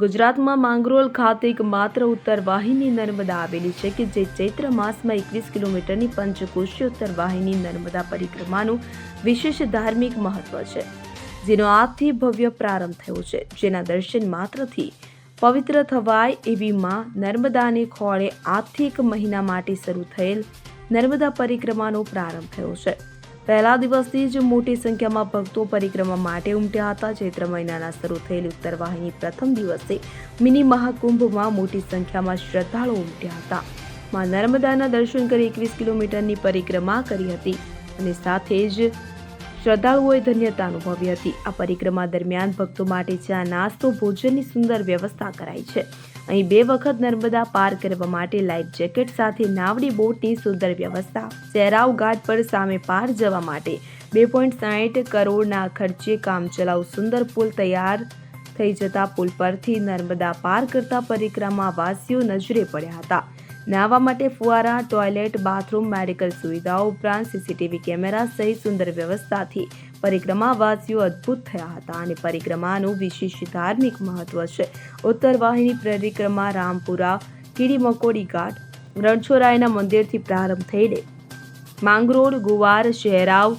ગુજરાતમાં માંગરોળ ખાતે એકમાત્ર ઉત્તર વાહિની નર્મદા આવેલી છે કે જે ચૈત્ર માસમાં 21 કિલોમીટરની પંચકોશી ઉત્તર વાહિની નર્મદા પરિક્રમાનું વિશેષ ધાર્મિક મહત્વ છે, જેનો આજથી ભવ્ય પ્રારંભ થયો છે, જેના દર્શન માત્રથી પવિત્ર થવાય એવી માં નર્મદાને ખોળે આજથી એક મહિના માટે શરૂ થયેલ નર્મદા પરિક્રમાનો પ્રારંભ થયો છે। પહેલા દિવસથી જ મોટી સંખ્યામાં ભક્તો પરિક્રમા માટે ઉમટ્યા હતા। ચૈત્ર મહિનાના શરૂ થયેલી ઉત્તર વાહિની પ્રથમ દિવસે મિની મહાકુંભમાં મોટી સંખ્યામાં શ્રદ્ધાળુઓ ઉમટ્યા હતા। માં નર્મદાના દર્શન કરી 21 કિલોમીટરની પરિક્રમા કરી હતી અને સાથે જ શ્રદ્ધાળુઓએ ધન્યતા અનુભવી હતી। આ પરિક્રમા દરમિયાન ભક્તો માટે ચા નાસ્તો ભોજનની સુંદર વ્યવસ્થા કરાઈ છે। અહીં 2 વખત નર્મદા પાર કરવા માટે લાઈફ જેકેટ સાથે નાવડી બોટની સુંદર વ્યવસ્થા, સેરાવ ઘાટ પર સામે પાર જવા માટે 2.60 કરોડના ખર્ચે કામચલાઉ સુંદર પુલ તૈયાર થઈ જતા પુલ પરથી નર્મદા પાર કરતા પરિક્રમાવાસીઓ નજરે પડ્યા હતા। નાહવા માટે ફુવારા, ટોયલેટ, બાથરૂમ, મેડિકલ સુવિધાઓ ઉપરાંત સીસીટીવી કેમેરા સહિત સુંદર વ્યવસ્થાથી પરિક્રમાવાસીઓ અદ્ભુત થયા હતા અને પરિક્રમાનું વિશેષ ધાર્મિક મહત્વ છે। ઉત્તર વાહિની પરિક્રમા રામપુરા, કીડી મકોડી ઘાટ, રણછોડરાયના મંદિરથી પ્રારંભ થઈને માંગરોળ, ગુવાર, શહેરાવ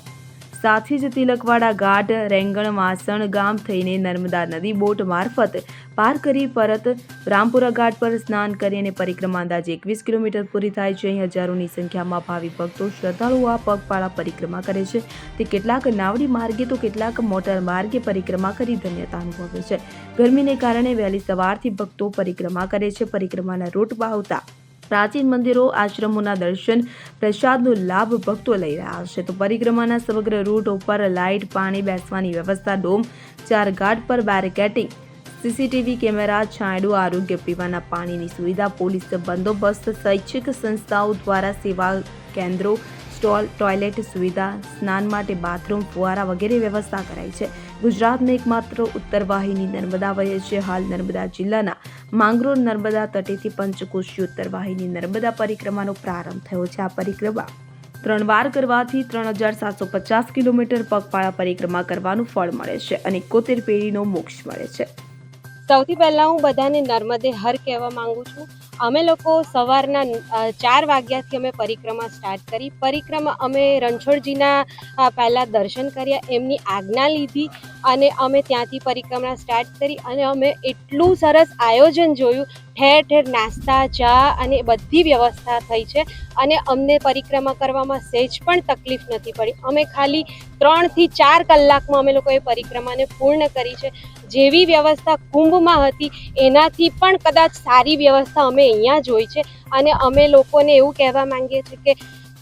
સાથે જ તિલકવાડા ઘાટ, રેંગણ, વાસણ ગામ થઈને નર્મદા નદી બોટ મારફત પાર કરી પરત રામપુરા ઘાટ પર સ્નાન કરી અને પરિક્રમા અંદાજે 21 કિલોમીટર પૂરી થાય છે। અહીં હજારોની સંખ્યામાં ભાવિ ભક્તો શ્રદ્ધાળુઓ આ પગપાળા પરિક્રમા કરે છે। તે કેટલાક નાવડી માર્ગે તો કેટલાક મોટર માર્ગે પરિક્રમા કરી ધન્યતા અનુભવે છે। ગરમીને કારણે વહેલી સવારથી ભક્તો પરિક્રમા કરે છે। પરિક્રમાના રૂટમાં આવતા પ્રાચીન મંદિરો, આશ્રમોના દર્શન, પ્રસાદનો લાભ ભક્તો લઈ રહ્યા છે। તો પરિક્રમાના સમગ્ર રૂટ ઉપર લાઇટ, પાણી, બેસવાની વ્યવસ્થા, ડોમ, 4 ઘાટ પર બેરિકેડિંગ, સીસીટીવી કેમેરા, છાંયડું, આરોગ્ય, પીવાના પાણીની સુવિધા, પોલીસ બંદોબસ્ત, શૈક્ષિક સંસ્થાઓ દ્વારા સેવા કેન્દ્રો, સ્ટોલ, ટોયલેટ સુવિધા, સ્નાન માટે બાથરૂમ, ફુવારા વગેરે વ્યવસ્થા કરાઈ છે। ગુજરાતમાં એકમાત્ર ઉત્તર વાહિની નર્મદા વહે છે। હાલ નર્મદા જિલ્લાના માંગરોળ નર્મદા તટેથી પંચકોશી ઉત્તર વાહિની નર્મદા પરિક્રમાનો પ્રારંભ થયો છે। આ પરિક્રમા 3 વાર કરવાથી 3750 કિલોમીટર પગપાળા પરિક્રમા કરવાનું ફળ મળે છે અને 71 પેઢીનો મોક્ષ મળે છે। સૌથી પહેલાં હું બધાને નર્મદે હર કહેવા માંગુ છું। અમે લોકો સવારના 4 વાગ્યાથી અમે પરિક્રમા સ્ટાર્ટ કરી। પરિક્રમા અમે રણછોડજીના પહેલાં દર્શન કર્યા, એમની આજ્ઞા લીધી અને અમે ત્યાંથી પરિક્રમા સ્ટાર્ટ કરી અને અમે એટલું સરસ આયોજન જોયું। ઠેર ઠેર નાસ્તા, ચા અને બધી વ્યવસ્થા થઈ છે અને અમને પરિક્રમા કરવામાં સહેજ પણ તકલીફ નથી પડી। અમે ખાલી 3 થી 4 કલાકમાં અમે લોકોએ પરિક્રમાને પૂર્ણ કરી છે। જેવી વ્યવસ્થા કુંભમાં હતી એનાથી પણ કદાચ સારી વ્યવસ્થા અમે અહીંયા જોઈ છે અને અમે લોકોને એવું કહેવા માંગીએ છીએ કે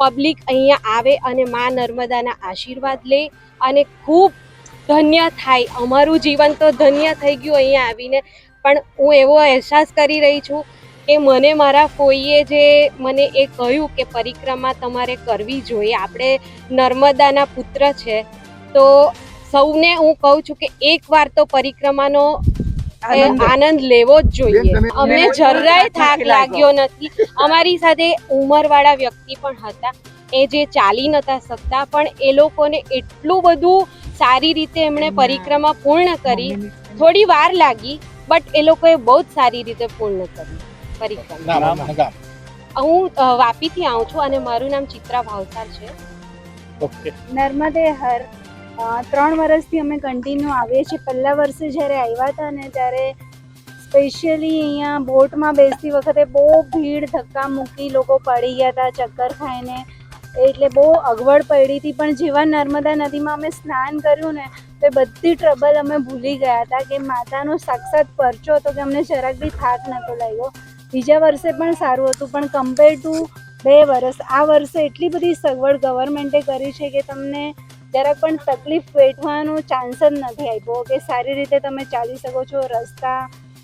પબ્લિક અહીંયા આવે અને મા નર્મદાના આશીર્વાદ લે અને ખૂબ ધન્ય થાય। અમારું જીવન તો ધન્ય થઈ ગયું અહીંયા આવીને, પણ હું એવો અહેસાસ કરી રહી છું કે મને મારા કોઈએ જે મને એ કહ્યું કે પરિક્રમા તમારે કરવી જોઈએ, આપણે નર્મદાના પુત્ર છે, તો સૌને હું કહું છું કે એકવાર તો પરિક્રમાનો આનંદ લેવો જ જોઈએ। અમને જરાય થાક લાગ્યો નથી। અમારી સાથે ઉંમરવાળા વ્યક્તિ પણ હતા, એ જે ચાલી નતા શકતા, પણ એ લોકોને એટલું બધું સારી રીતે એમણે પરિક્રમા પૂર્ણ કરી। થોડી વાર લાગી બટ એ લોકોએ બહુ જ સારી રીતે પૂર્ણ કરી પરિક્રમા। હું વાપીથી આવું છું અને મારું નામ ચિત્રા ભાવસાર છે। નર્મદે હર 3 વર્ષથી અમે કન્ટિન્યુ આવીએ છીએ। પહેલા વર્ષે જ્યારે આવ્યા હતા ને ત્યારે સ્પેશિયલી અહીંયા બોટમાં બેસતી વખતે બહુ ભીડ, ધક્કા મૂકી, લોકો પડી ગયા હતા ચક્કર ખાઈને, એટલે બહુ અગવડ પડી હતી। પણ જેવા નર્મદા નદીમાં અમે સ્નાન કર્યું ને તો એ બધી ટ્રબલ અમે ભૂલી ગયા હતા કે માતાનો સાક્ષાત પરચો હતો કે અમને જરાક બી થાક નહોતો લાગ્યો। બીજા વર્ષે પણ સારું હતું, પણ કમ્પેર ટુ 2 વર્ષ આ વર્ષે એટલી બધી સગવડ ગવર્મેન્ટે કરી છે કે તમને જરાક પણ તકલીફ વેઠવાનો ચાન્સ જ નથી આપ્યો કે સારી રીતે તમે ચાલી શકો છો। રસ્તા,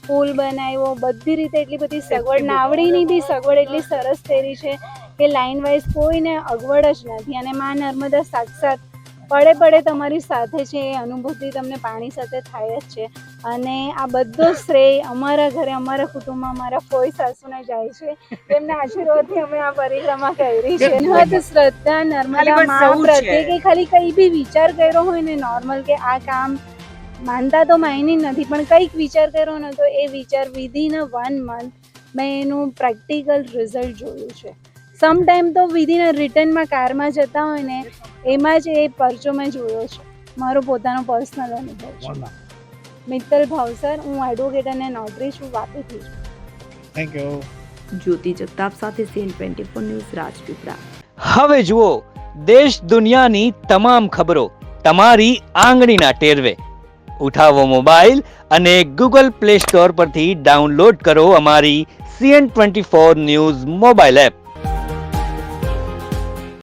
પુલ બનાવ્યો, બધી રીતે એટલી બધી સગવડ, નાવડીની બી સગવડ એટલી સરસ થઈ છે કે લાઇન વાઇઝ કોઈને અગવડ જ નથી અને મા નર્મદા સાક્ષાત પડે તમારી સાથે છે, એ અનુભૂતિ તમને પાણી સાથે થાય જ છે। અને આ બધો શ્રેય અમારા ઘરે, અમારા કુટુંબમાં અમારા ફોઈ સાસુને જાય છે, તેમના આશીર્વાદથી અમે આ પરિક્રમા કરી છે। અનહદ શ્રદ્ધા નર્મદા મા પ્રત્યે કે ખાલી કંઈ બી વિચાર કર્યો હોય ને નોર્મલ કે આ કામ માનતા તો માયની નથી, પણ કંઈક વિચાર કર્યો ને તો એ વિચાર વિધિન 1 મંથ મેં એનું પ્રેક્ટિકલ રિઝલ્ટ જોયું છે. સમટાઈમ તો વિધિન રિટર્નમાં કારમાં જતા હોય ને એમાં જ એ પરચો મેં જોયો છે. મારો પોતાનો પર્સનલ અનુભવ છે. મિત્તલ ભાવસર, હું એડવોકેટ અને નોટરી છું, વાપીથી છું. Thank you. જ્યોતિ જગતાપ સાથે CN24 ન્યૂઝ રાજપીપળા. હવે જુઓ દેશ દુનિયાની તમામ ખબરો તમારી આંગળીના ટેરવે. ઉઠાવો મોબાઈલ અને ગૂગલ પ્લે સ્ટોર પરથી ડાઉનલોડ કરો અમારી CN24 ન્યૂઝ મોબાઈલ એપ.